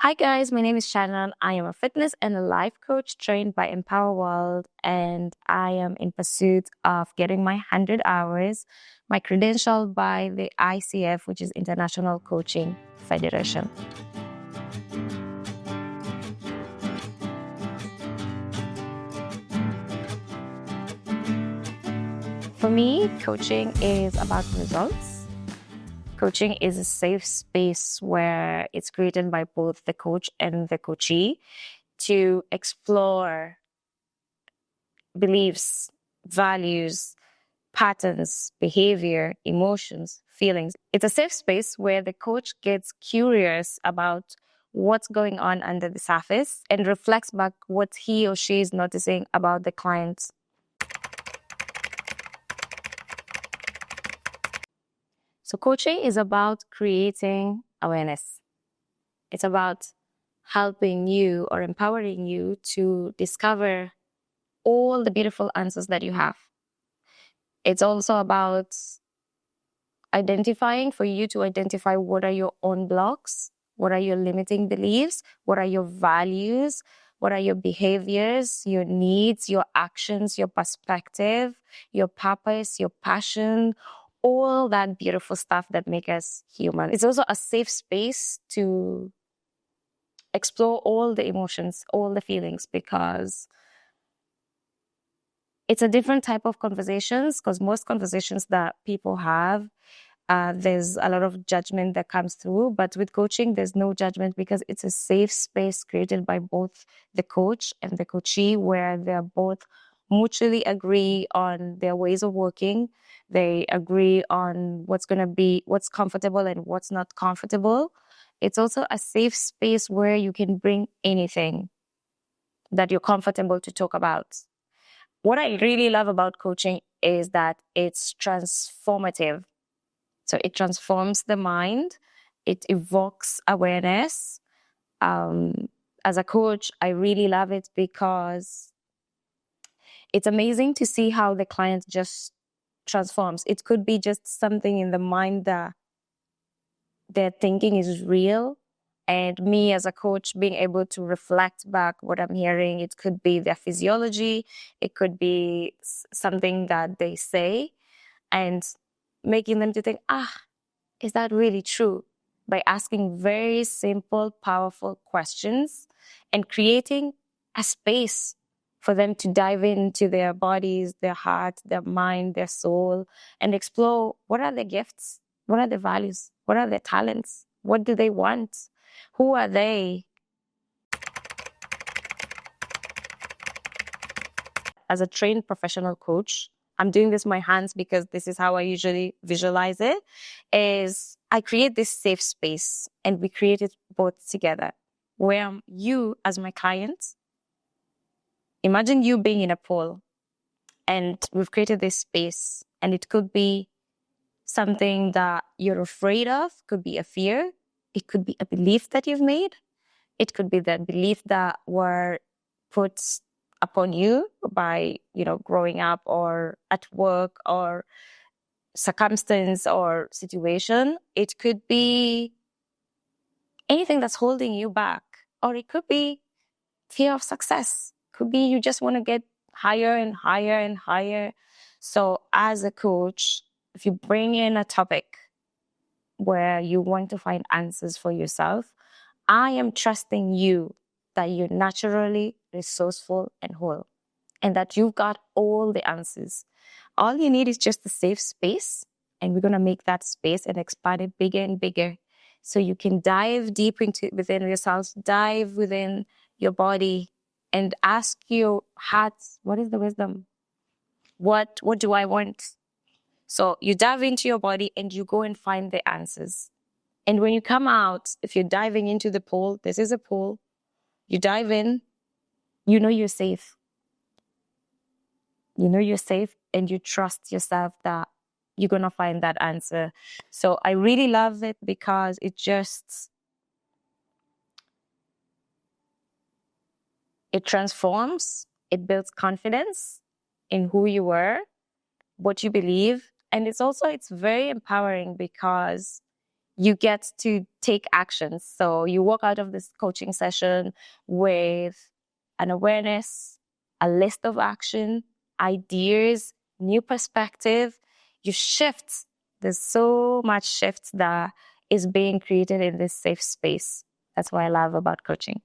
Hi guys, my name is Shannon. I am a fitness and a life coach trained by Empower World, and I am in pursuit of getting my 100 hours, my credential by the ICF, which is International Coaching Federation. For me, coaching is about results. Coaching is a safe space where it's created by both the coach and the coachee to explore beliefs, values, patterns, behavior, emotions, feelings. It's a safe space where the coach gets curious about what's going on under the surface and reflects back what he or she is noticing about the client. So coaching is about creating awareness. It's about helping you or empowering you to discover all the beautiful answers that you have. It's also about for you to identify what are your own blocks, what are your limiting beliefs, what are your values, what are your behaviors, your needs, your actions, your perspective, your purpose, your passion, all that beautiful stuff that make us human. It's also a safe space to explore all the emotions, all the feelings, because it's a different type of conversations, because most conversations that people have, there's a lot of judgment that comes through. But with coaching, there's no judgment because it's a safe space created by both the coach and the coachee, where they're both mutually agree on their ways of working. They agree on what's comfortable and what's not comfortable. It's also a safe space where you can bring anything that you're comfortable to talk about. What I really love about coaching is that it's transformative. So it transforms the mind. It evokes awareness. As a coach, I really love it because it's amazing to see how the client just transforms. It could be just something in the mind that their thinking is real. And me as a coach being able to reflect back what I'm hearing, it could be their physiology, it could be something that they say, and making them to think, is that really true? By asking very simple, powerful questions and creating a space for them to dive into their bodies, their heart, their mind, their soul, and explore what are their gifts, what are their values, what are their talents, what do they want, who are they? As a trained professional coach, I'm doing this with my hands because this is how I usually visualize it, is I create this safe space and we create it both together, where you as my client, imagine you being in a pool and we've created this space, and it could be something that you're afraid of, could be a fear, it could be a belief that you've made, it could be the belief that were put upon you by, growing up or at work or circumstance or situation. It could be anything that's holding you back, or it could be fear of success. Could be you just want to get higher and higher and higher. So as a coach, if you bring in a topic where you want to find answers for yourself, I am trusting you that you're naturally resourceful and whole, and that you've got all the answers. All you need is just a safe space, and we're going to make that space and expand it bigger and bigger. So you can dive deep within yourself, dive within your body, and ask your heart, what is the wisdom? What do I want? So you dive into your body and you go and find the answers. And when you come out, if you're diving into the pool, this is a pool, you dive in, you know you're safe. You know you're safe and you trust yourself that you're going to find that answer. So I really love it because it transforms, it builds confidence in who you were, what you believe. And it's very empowering because you get to take actions. So you walk out of this coaching session with an awareness, a list of action, ideas, new perspective. You shift. There's so much shift that is being created in this safe space. That's what I love about coaching.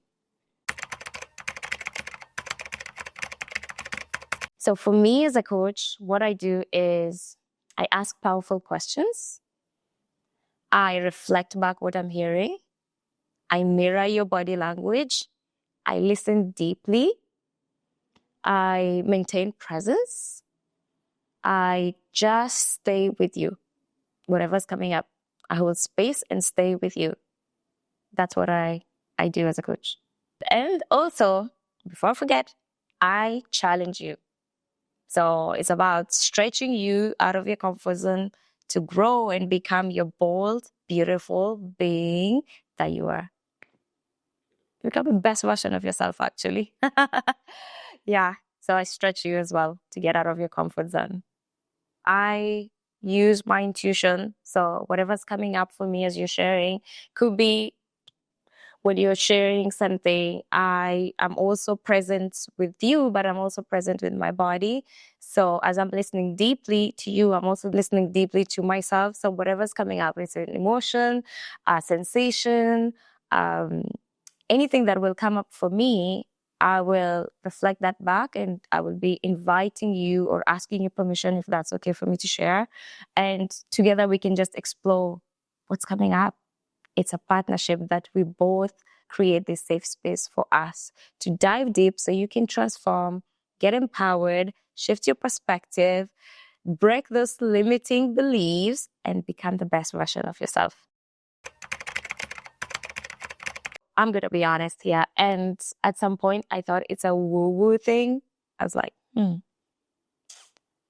So for me as a coach, what I do is I ask powerful questions. I reflect back what I'm hearing. I mirror your body language. I listen deeply. I maintain presence. I just stay with you. Whatever's coming up, I hold space and stay with you. That's what I do as a coach. And also, before I forget, I challenge you. So it's about stretching you out of your comfort zone to grow and become your bold, beautiful being that you are. Become the best version of yourself, actually. Yeah. So I stretch you as well to get out of your comfort zone. I use my intuition. So whatever's coming up for me as you're sharing could be when you're sharing something, I am also present with you, but I'm also present with my body. So as I'm listening deeply to you, I'm also listening deeply to myself. So whatever's coming up, it's an emotion, a sensation, anything that will come up for me, I will reflect that back and I will be inviting you or asking you permission if that's okay for me to share. And together we can just explore what's coming up. It's a partnership that we both create this safe space for us to dive deep so you can transform, get empowered, shift your perspective, break those limiting beliefs, and become the best version of yourself. I'm going to be honest here. And at some point, I thought it's a woo-woo thing. I was like,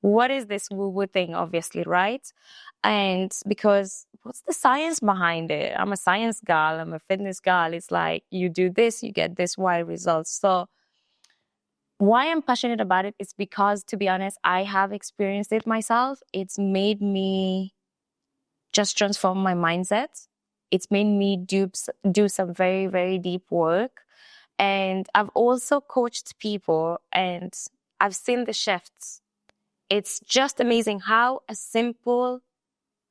what is this woo-woo thing, obviously, right? And because what's the science behind it? I'm a science girl. I'm a fitness girl. It's like you do this, you get this Y results. So why I'm passionate about it is because, to be honest, I have experienced it myself. It's made me just transform my mindset. It's made me do some very, very deep work. And I've also coached people and I've seen the shifts. It's just amazing how a simple,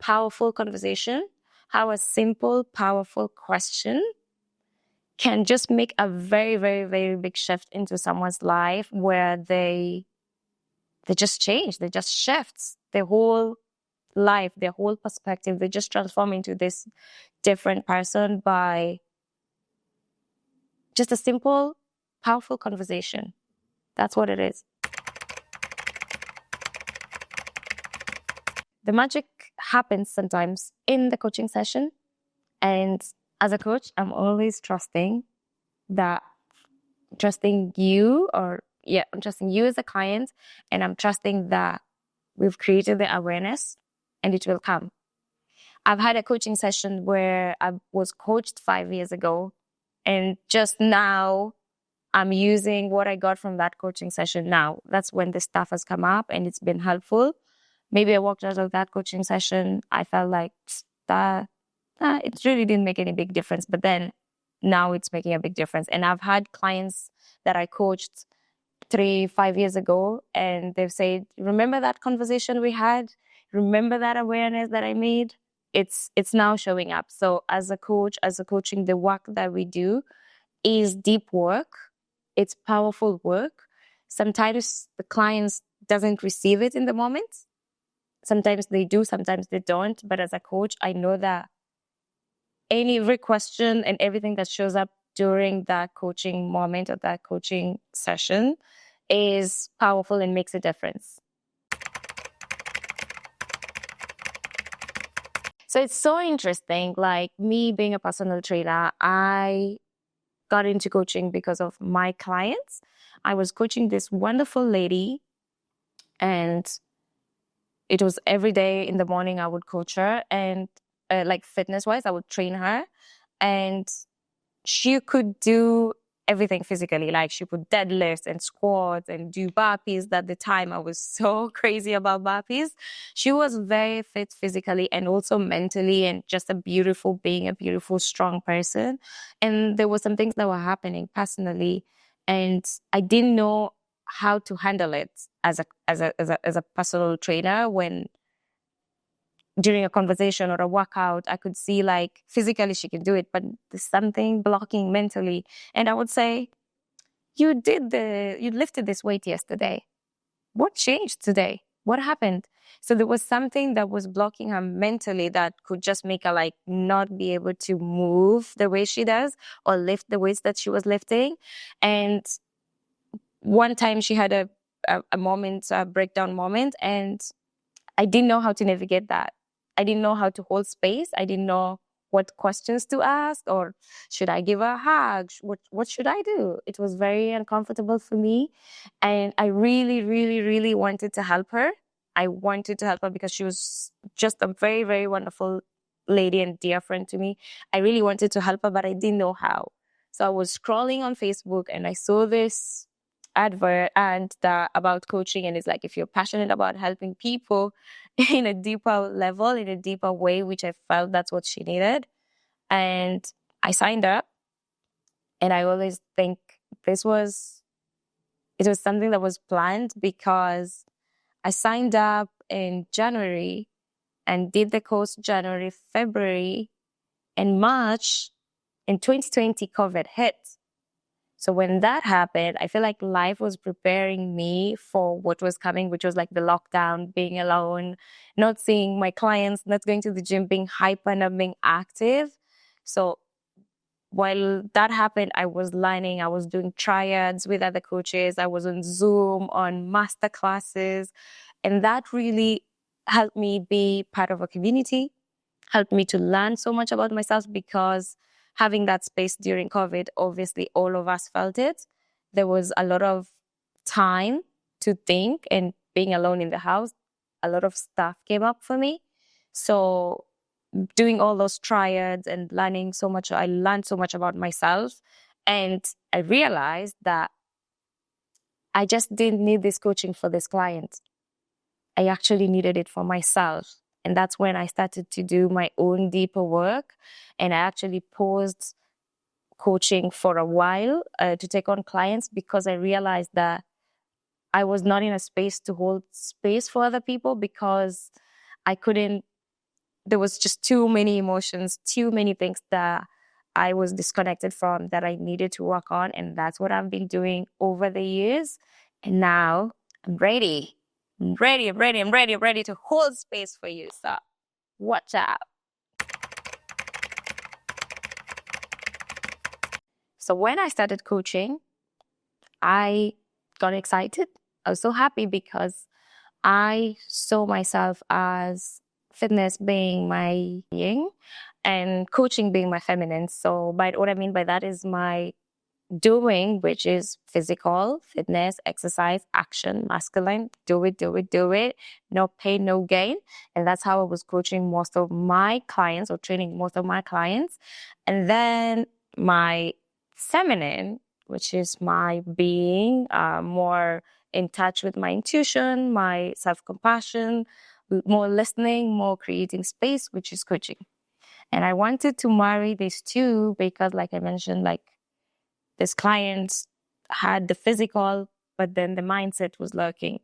powerful conversation, how a simple, powerful question can just make a very, very, very big shift into someone's life where they just change, they just shift their whole life, their whole perspective. They just transform into this different person by just a simple, powerful conversation. That's what it is. The magic happens sometimes in the coaching session. And as a coach, I'm always trusting you I'm trusting you as a client, and I'm trusting that we've created the awareness and it will come. I've had a coaching session where I was coached 5 years ago, and just now I'm using what I got from that coaching session now. That's when the stuff has come up and it's been helpful. Maybe I walked out of that coaching session, I felt like it really didn't make any big difference. But then now it's making a big difference. And I've had clients that I coached 3-5 years ago, and they've said, remember that conversation we had? Remember that awareness that I made? It's now showing up. So as a coach, as a coaching, the work that we do is deep work. It's powerful work. Sometimes the clients doesn't receive it in the moment. Sometimes they do, sometimes they don't. But as a coach, I know that every question and everything that shows up during that coaching moment or that coaching session is powerful and makes a difference. So it's so interesting. Like me being a personal trainer, I got into coaching because of my clients. I was coaching this wonderful lady, and it was every day in the morning I would coach her, and like fitness wise, I would train her, and she could do everything physically. Like she would deadlifts and squats and do burpees. At the time, I was so crazy about burpees. She was very fit physically and also mentally, and just a beautiful being, a beautiful, strong person. And there were some things that were happening personally, and I didn't know how to handle it as a personal trainer. When during a conversation or a workout, I could see like physically she can do it, but there's something blocking mentally. And I would say, you lifted this weight yesterday. What changed today? What happened? So there was something that was blocking her mentally that could just make her like not be able to move the way she does or lift the weights that she was lifting. And one time she had a moment, a breakdown moment, and I didn't know how to navigate that. I didn't know how to hold space. I didn't know what questions to ask, or should I give her a hug? What should I do? It was very uncomfortable for me. And I really, really, really wanted to help her. I wanted to help her because she was just a very, very wonderful lady and dear friend to me. I really wanted to help her, but I didn't know how. So I was scrolling on Facebook and I saw this advert and about coaching, and it's like, if you're passionate about helping people in a deeper level, in a deeper way, which I felt that's what she needed. And I signed up, and I always think it was something that was planned, because I signed up in January and did the course January, February, and March in 2020, COVID hit. So when that happened, I feel like life was preparing me for what was coming, which was like the lockdown, being alone, not seeing my clients, not going to the gym, being hyper, not being active. So while that happened, I was learning, I was doing triads with other coaches, I was on Zoom, on master classes, and that really helped me be part of a community, helped me to learn so much about myself, because having that space during COVID, obviously all of us felt it. There was a lot of time to think, and being alone in the house, a lot of stuff came up for me. So doing all those triads and learning so much, I learned so much about myself. And I realized that I just didn't need this coaching for this client. I actually needed it for myself. And that's when I started to do my own deeper work. And I actually paused coaching for a while to take on clients, because I realized that I was not in a space to hold space for other people, because I couldn't, there was just too many emotions, too many things that I was disconnected from that I needed to work on. And that's what I've been doing over the years. And now I'm ready. I'm ready to hold space for you. So watch out. So when I started coaching, I got excited. I was so happy because I saw myself as fitness being my yin and coaching being my feminine. So what I mean by that is my doing, which is physical, fitness, exercise, action, masculine, do it, no pain, no gain. And that's how I was coaching most of my clients, or training most of my clients. And then my feminine, which is my being, more in touch with my intuition, my self-compassion, more listening, more creating space, which is coaching. And I wanted to marry these two because, like I mentioned, like, this client had the physical, but then the mindset was lurking.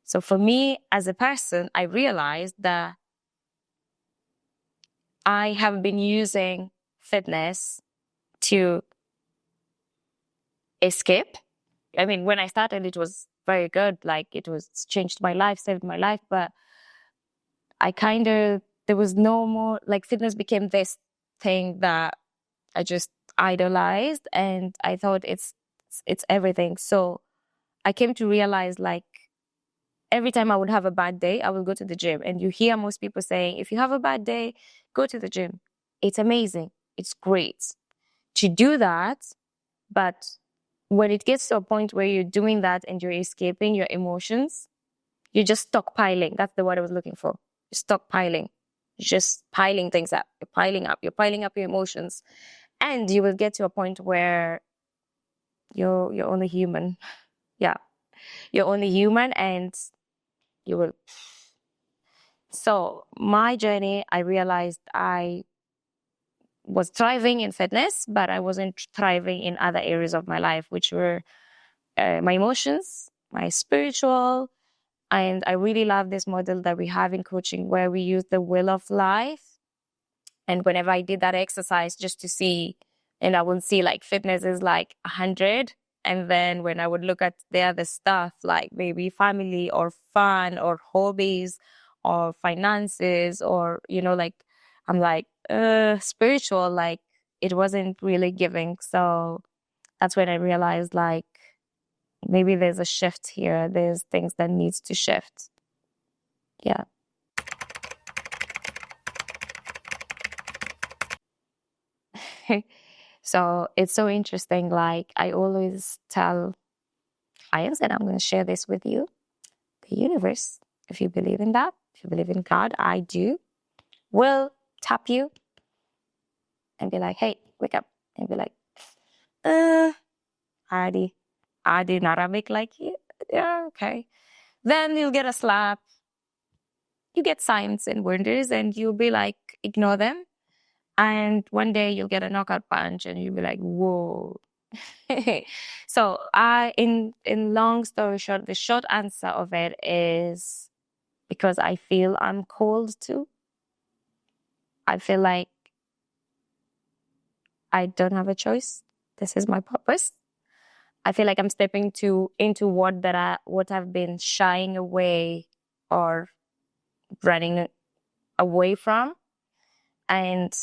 So for me as a person, I realized that I have been using fitness to escape. I mean, when I started, it was very good. Like, it was changed my life, saved my life. But there was no more, like, fitness became this thing that I just idolized, and I thought it's everything. So I came to realize, like, every time I would have a bad day, I will go to the gym. And you hear most people saying, if you have a bad day, go to the gym. It's amazing. It's great to do that. But when it gets to a point where you're doing that and you're escaping your emotions, you're just stockpiling. That's the word I was looking for. You're stockpiling. You're just piling things up. You're piling up your emotions. And you will get to a point where you're only human. Yeah. You're only human, and you will. So my journey, I realized I was thriving in fitness, but I wasn't thriving in other areas of my life, which were my emotions, my spiritual. And I really love this model that we have in coaching where we use the wheel of life. And whenever I did that exercise just to see, and I would see like fitness is like 100. And then when I would look at the other stuff, like maybe family or fun or hobbies or finances or, like, I'm like, spiritual, like it wasn't really giving. So that's when I realized like maybe there's a shift here. There's things that needs to shift. Yeah. So it's so interesting. Like I always tell clients, and I'm going to share this with you. The universe, if you believe in that, if you believe in God, I do, will tap you and be like, hey, wake up. And be like, Adi, in Arabic, like, yeah, okay. Then you'll get a slap. You get signs and wonders, and you'll be like, ignore them. And one day you'll get a knockout punch, and you'll be like, whoa. So in long story short, the short answer of it is because I feel I'm called to. I feel like I don't have a choice. This is my purpose. I feel like I'm stepping into what I've been shying away or running away from. And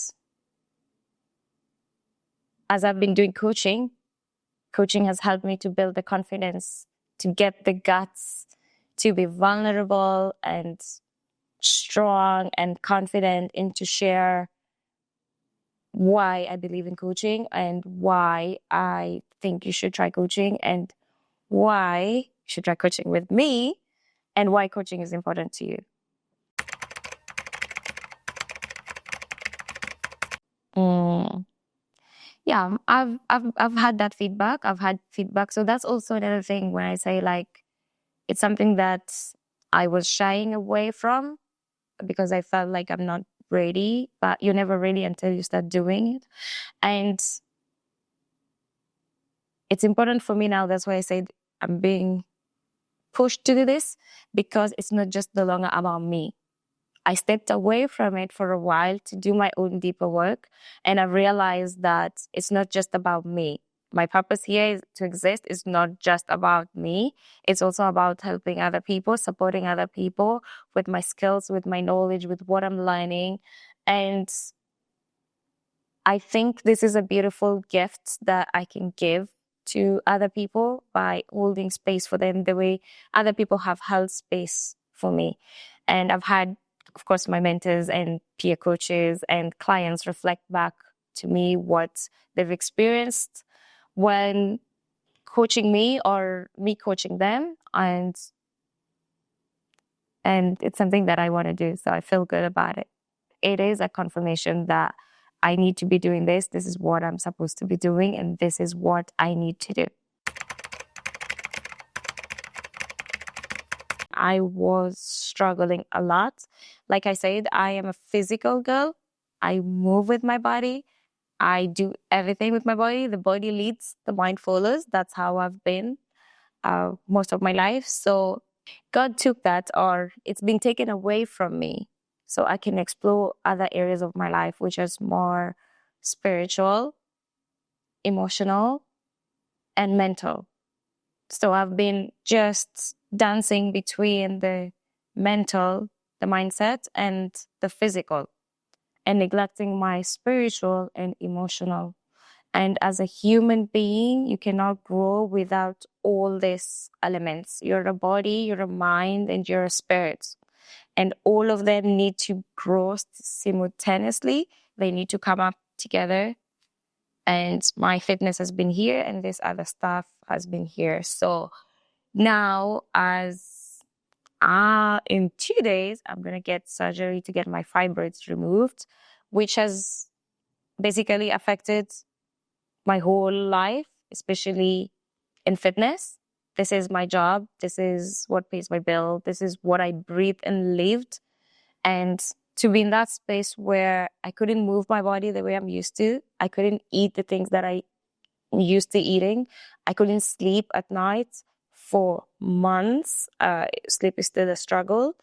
as I've been doing coaching has helped me to build the confidence, to get the guts, to be vulnerable and strong and confident, and to share why I believe in coaching and why I think you should try coaching and why you should try coaching with me and why coaching is important to you. Yeah, I've had that feedback. I've had feedback. So that's also another thing when I say like it's something that I was shying away from because I felt like I'm not ready, but you're never ready until you start doing it. And it's important for me now. That's why I said I'm being pushed to do this because it's not just no longer about me. I stepped away from it for a while to do my own deeper work. And I realized that it's not just about me. My purpose here is to exist is not just about me. It's also about helping other people, supporting other people with my skills, with my knowledge, with what I'm learning. And I think this is a beautiful gift that I can give to other people by holding space for them the way other people have held space for me. And I've had, of course, my mentors and peer coaches and clients reflect back to me what they've experienced when coaching me or me coaching them. And it's something that I want to do. So I feel good about it. It is a confirmation that I need to be doing this. This is what I'm supposed to be doing. And this is what I need to do. I was struggling a lot. Like I said, I am a physical girl. I move with my body. I do everything with my body. The body leads, the mind follows. That's how I've been most of my life. So God took that, or it's been taken away from me, so I can explore other areas of my life, which is more spiritual, emotional, and mental. So I've been just dancing between the mental, the mindset, and the physical, and neglecting my spiritual and emotional. And as a human being, you cannot grow without all these elements. You're a body, you're a mind, and you're a spirit. And all of them need to grow simultaneously. They need to come up together. And my fitness has been here, and this other stuff has been here. So now, as in 2 days, I'm going to get surgery to get my fibroids removed, which has basically affected my whole life, especially in fitness. This is my job. This is what pays my bill. This is what I breathed and lived. And to be in that space where I couldn't move my body the way I'm used to, I couldn't eat the things that I used to eating. I couldn't sleep at night for months. Sleep is still a struggle.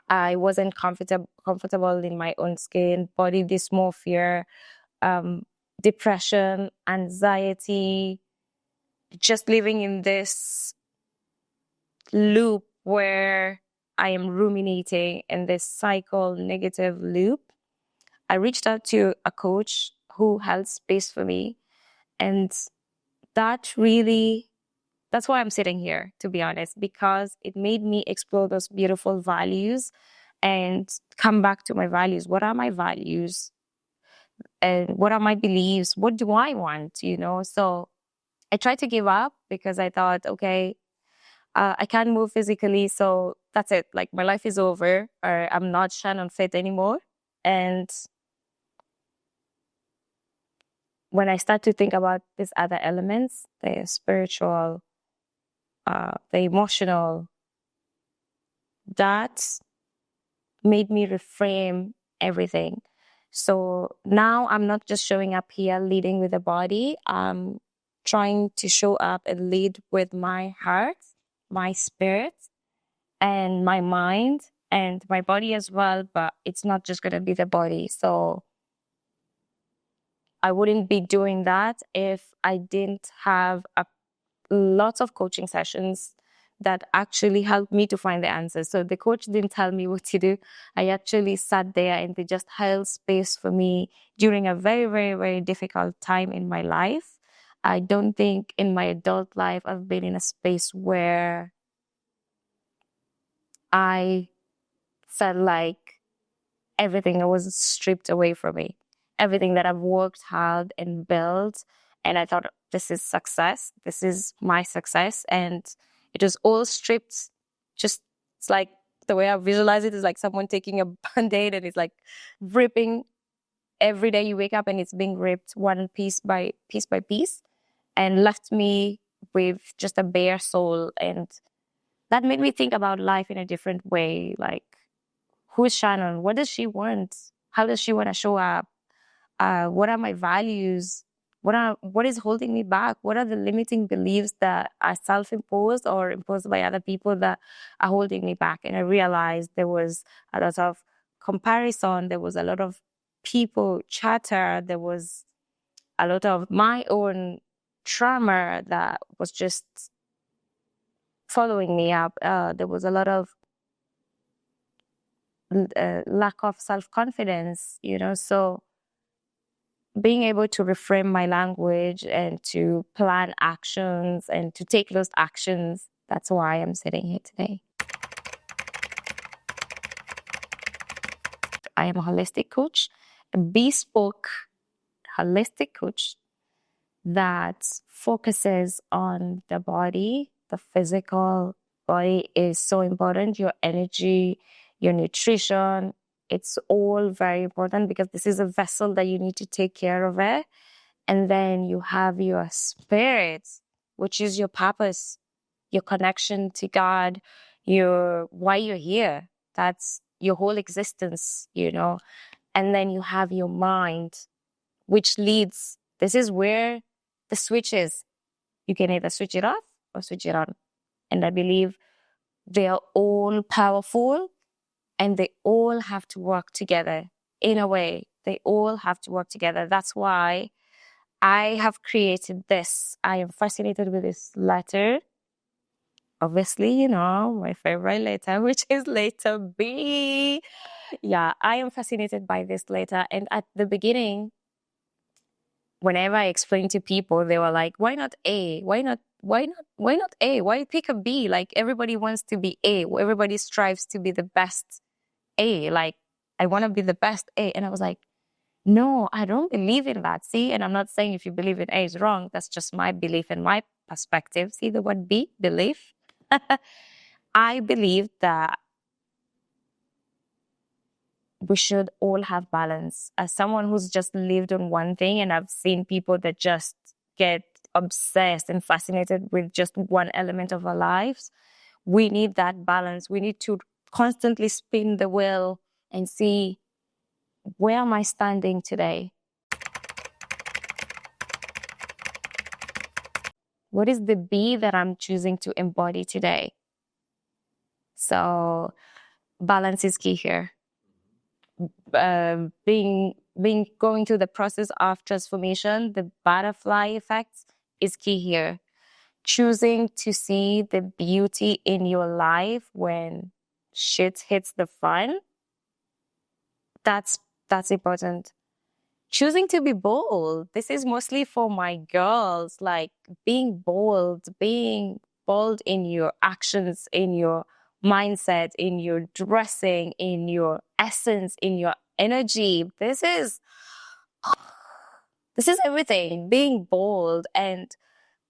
I wasn't comfortable in my own skin, body dysmorphia, depression, anxiety, just living in this loop where I am ruminating in this cycle, negative loop. I reached out to a coach who held space for me. And that's why I'm sitting here, to be honest, because it made me explore those beautiful values and come back to my values. What are my values? And what are my beliefs? What do I want? So I tried to give up because I thought, okay, I can't move physically. So that's it. Like my life is over, or I'm not Shannon Fit anymore. And when I start to think about these other elements, the spiritual, the emotional, that made me reframe everything. So now I'm not just showing up here leading with the body. I'm trying to show up and lead with my heart, my spirit, and my mind, and my body as well. But it's not just going to be the body. So I wouldn't be doing that if I didn't have lots of coaching sessions that actually helped me to find the answers. So the coach didn't tell me what to do. I actually sat there and they just held space for me during a very, very, very difficult time in my life. I don't think in my adult life I've been in a space where I felt like everything was stripped away from me. Everything that I've worked hard and built. And I thought, this is success. This is my success. And it was all stripped. Just, it's like the way I visualize it is like someone taking a band-aid and it's like ripping. Every day you wake up and it's being ripped one piece by piece and left me with just a bare soul. And that made me think about life in a different way. Like, who's Shannon? What does she want? How does she want to show up? What are my values? What is holding me back? What are the limiting beliefs that are self-imposed or imposed by other people that are holding me back? And I realized there was a lot of comparison. There was a lot of people chatter. There was a lot of my own trauma that was just following me up. There was a lot of lack of self-confidence, so being able to reframe my language and to plan actions and to take those actions, that's why I'm sitting here today. I am a holistic coach, a bespoke holistic coach that focuses on the body. The physical body is so important. Your energy, your nutrition, it's all very important because this is a vessel that you need to take care of it. And then you have your spirit, which is your purpose, your connection to God, why you're here. That's your whole existence, And then you have your mind, which leads. This is where the switch is. You can either switch it off or switch it on. And I believe they are all powerful and they all have to work together in a way. They all have to work together. That's why I have created this. I am fascinated with this letter. Obviously, my favorite letter, which is letter B. Yeah, I am fascinated by this letter. And at the beginning, whenever I explained to people, they were like, why not A? Why not A? Why pick a B? Like everybody wants to be A. Everybody strives to be the best A. Like I want to be the best A. And I was like, no, I don't believe in that. See, and I'm not saying if you believe in A is wrong. That's just my belief and my perspective. See the word B, belief? I believe that we should all have balance. As someone who's just lived on one thing, and I've seen people that just get obsessed and fascinated with just one element of our lives. We need that balance. We need to constantly spin the wheel and see, where am I standing today? What is the B that I'm choosing to embody today? So balance is key here. Going through the process of transformation, the butterfly effect is key here. Choosing to see the beauty in your life when shit hits the fan, that's important. Choosing to be bold. This is mostly for my girls, like being bold in your actions, in your mindset, in your dressing, in your essence, in your energy. This is everything. Being bold and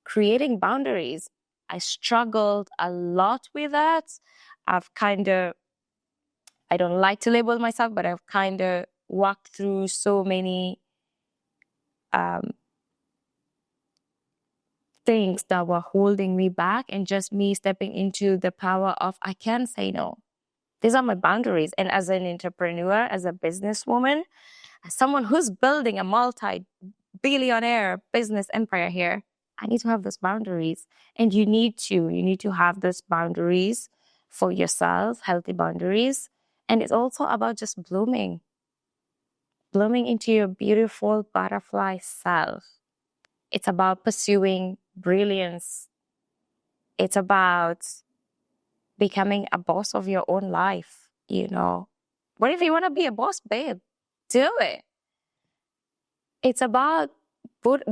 creating boundaries. I struggled a lot with that. I don't like to label myself, but I've kind of walked through so many things that were holding me back, and just me stepping into the power of, I can say no. These are my boundaries. And as an entrepreneur, as a businesswoman, as someone who's building a multi-billionaire business empire here, I need to have those boundaries. And you need to have those boundaries for yourself, healthy boundaries. And it's also about just blooming into your beautiful butterfly self. It's about pursuing brilliance. It's about becoming a boss of your own life, you know. What if you want to be a boss, babe? Do it. It's about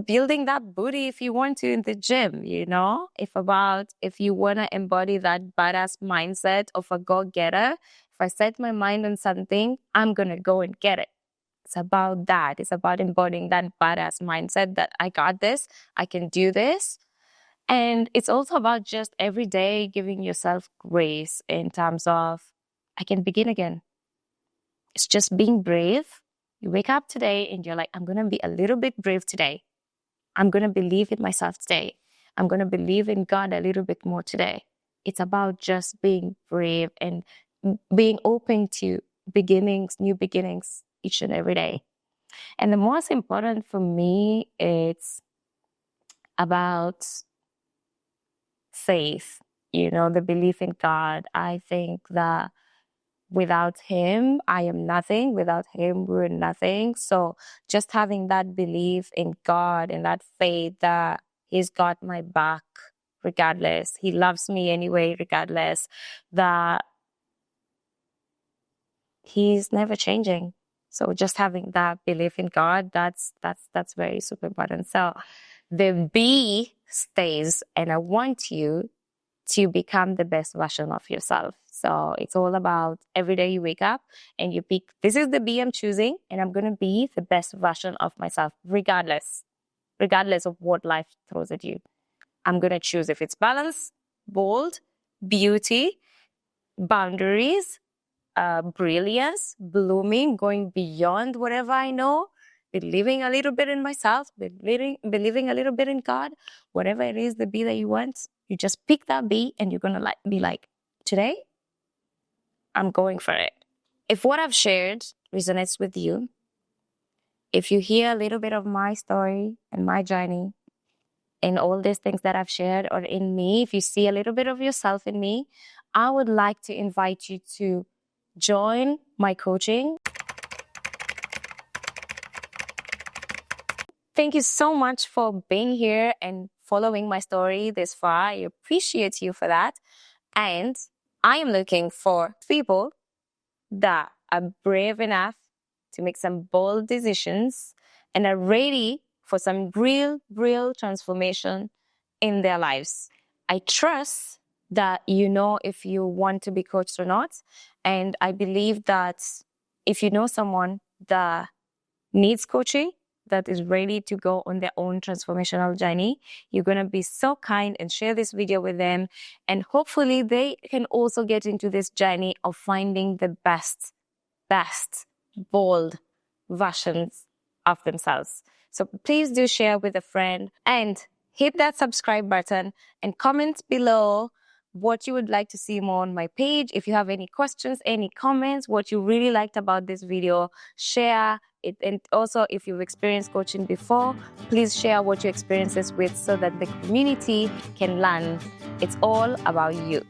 building that booty if you want to in the gym, you know. If you want to embody that badass mindset of a go-getter, if I set my mind on something, I'm going to go and get it. It's about that. It's about embodying that badass mindset that I got this, I can do this. And it's also about just every day giving yourself grace in terms of, I can begin again. It's just being brave. You wake up today and you're like, I'm going to be a little bit brave today. I'm going to believe in myself today. I'm going to believe in God a little bit more today. It's about just being brave and being open to beginnings, new beginnings each and every day. And the most important for me, it's about faith, you know, the belief in God. I think that without Him, I am nothing. Without Him, we're nothing. So just having that belief in God and that faith that He's got my back regardless. He loves me anyway, regardless, that He's never changing. So just having that belief in God, that's very super important. So the B stays, and I want you to become the best version of yourself. So it's all about every day you wake up and you pick, this is the B I'm choosing, and I'm going to be the best version of myself, regardless of what life throws at you. I'm going to choose if it's balance, bold, beauty, boundaries, brilliance, blooming, going beyond whatever I know, believing a little bit in myself, believing a little bit in God, whatever it is, the B that you want, you just pick that B and you're going to be like, today, I'm going for it. If what I've shared resonates with you, if you hear a little bit of my story and my journey and all these things that I've shared, or in me, if you see a little bit of yourself in me, I would like to invite you to join my coaching. Thank you so much for being here and following my story this far. I appreciate you for that. And I am looking for people that are brave enough to make some bold decisions and are ready for some real transformation in their lives. I trust that you know if you want to be coached or not. And I believe that if you know someone that needs coaching, that is ready to go on their own transformational journey, you're going to be so kind and share this video with them. And hopefully they can also get into this journey of finding the best, bold versions of themselves. So please do share with a friend. And hit that subscribe button and comment below what you would like to see more on my page. If you have any questions, any comments, what you really liked about this video, share it. And also, if you've experienced coaching before, please share what your experiences with so that the community can learn. It's all about you.